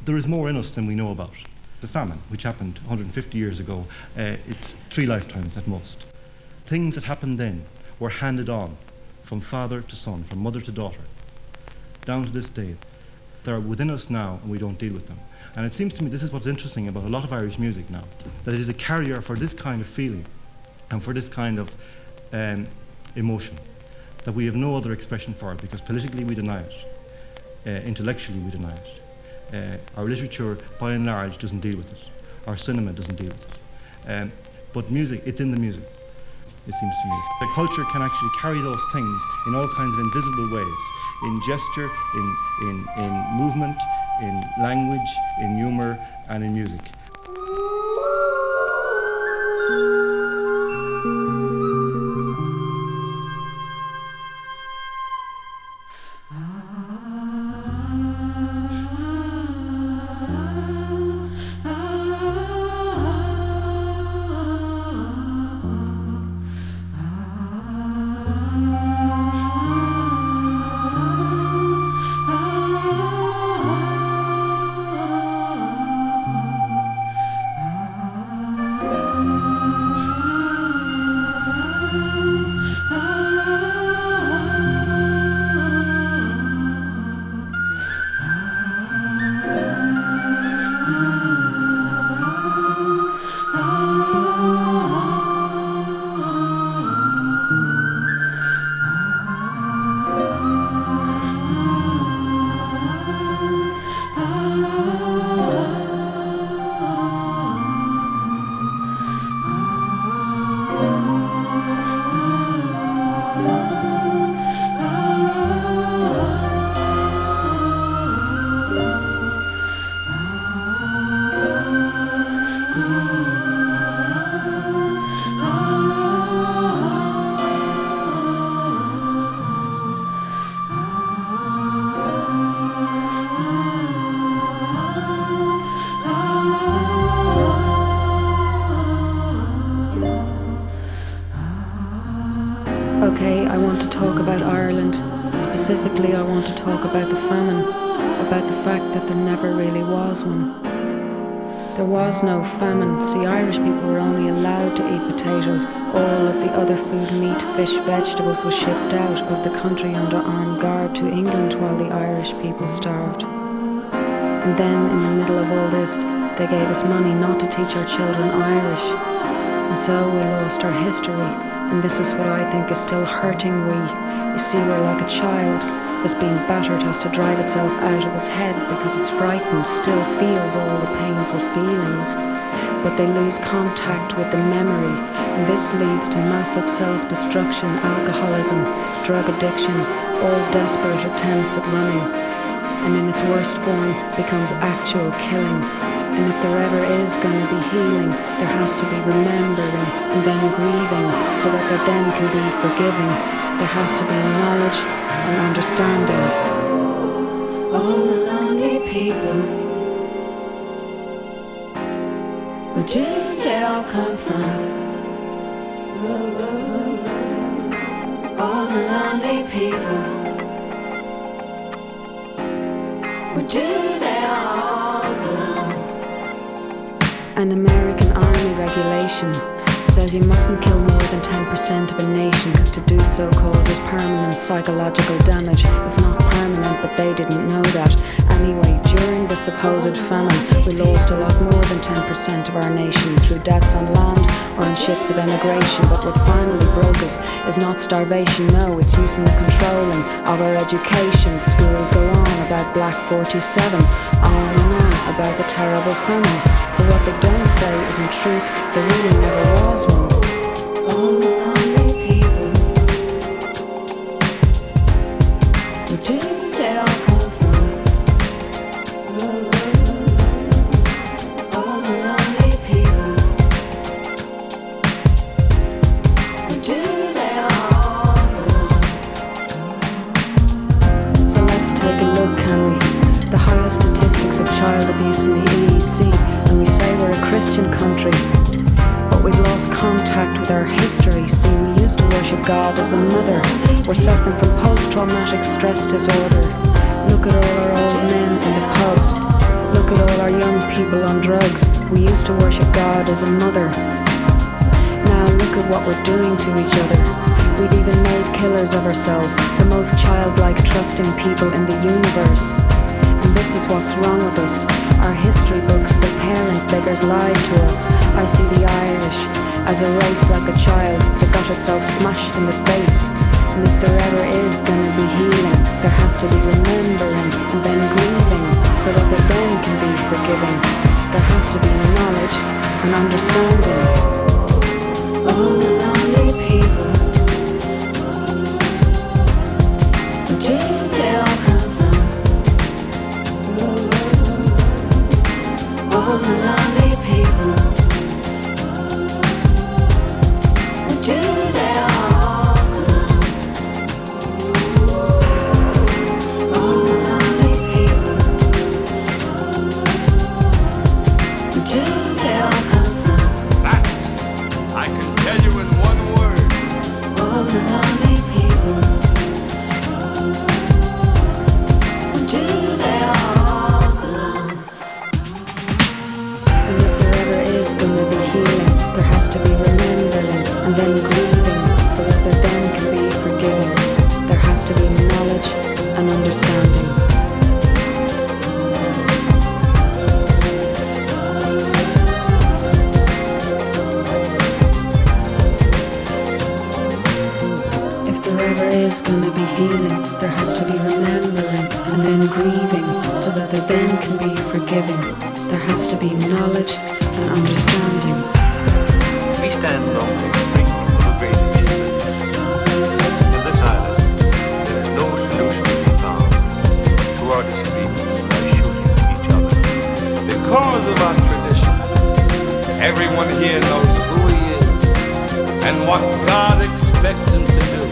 There is more in us than we know about. The famine, which happened 150 years ago, it's 3 lifetimes at most. Things that happened then were handed on from father to son, from mother to daughter, down to this day. They're within us now, and we don't deal with them. And it seems to me this is what's interesting about a lot of Irish music now, that it is a carrier for this kind of feeling and for this kind of emotion, that we have no other expression for it, because politically we deny it, intellectually we deny it. Our literature, by and large, doesn't deal with it. Our cinema doesn't deal with it. But music, it's in the music, it seems to me. The culture can actually carry those things in all kinds of invisible ways, in gesture, in movement, in language, in humour, and in music. Okay, I want to talk about Ireland. Specifically, I want to talk about the famine, about the fact that there never really was one. There was no famine. See, Irish people were only allowed to eat potatoes. All of the other food, meat, fish, vegetables, was shipped out of the country under armed guard to England while the Irish people starved. And then, in the middle of all this, they gave us money not to teach our children Irish. And so we lost our history. And this is what I think is still hurting we. You see, we're like a child that's being battered, has to drive itself out of its head because it's frightened, still feels all the painful feelings. But they lose contact with the memory, and this leads to massive self-destruction, alcoholism, drug addiction, all desperate attempts at running. And in its worst form becomes actual killing. And if there ever is going to be healing, there has to be remembering and then grieving so that there then can be forgiving. There has to be knowledge and understanding. All the lonely people, where do they all come from? All the lonely people, where do they all belong? An American Army regulation says you mustn't kill more than 10% of a nation, because to do so causes permanent psychological damage. It's not permanent, but they didn't know that. Anyway, during the supposed famine, we lost a lot more than 10% of our nation through deaths on land or on ships of emigration. But what finally broke us is not starvation, no, it's using the controlling of our education. Schools go on about Black 47, on and on about the terrible famine. But what they don't say is, in truth, there really never was one. All the lonely people, where do they all come from? All the lonely people, where do they all belong? So let's take a look, can we? The highest statistics of child abuse in the EEC, and we say we're a Christian country, but we've lost contact with our history. See, we used to worship God as a mother. We're suffering from post-traumatic stress disorder. Look at all our old men in the pubs. Look at people on drugs. We used to worship God as a mother. Now look at what we're doing to each other. We've even made killers of ourselves, the most childlike, trusting people in the universe. And this is what's wrong with us. Our history books, the parent figures lied to us. I see the Irish as a race like a child that got itself smashed in the face. And if there ever is gonna be healing, there has to be remembering and then grieving, so that there then can be forgiving. There has to be knowledge and understanding. All the lonely people, where do they all come from? All the lonely people, where do they all belong? All the lonely people, where do they all come from? That I can tell you in one word. All the lonely people, where do they all belong? And if there ever is gonna be healing, there has to be remembering and then grieving, so that there then can be forgiving. There has to be knowledge and understanding. If there ever is gonna be healing, there has to be remembering and then grieving, so that there then can be forgiving. There has to be knowledge and understanding. We stand on the brink of a great achievement. In this island, there is no solution to be found to our disagreements by shooting each other. Because of our tradition, everyone here knows who he is and what God expects him to do.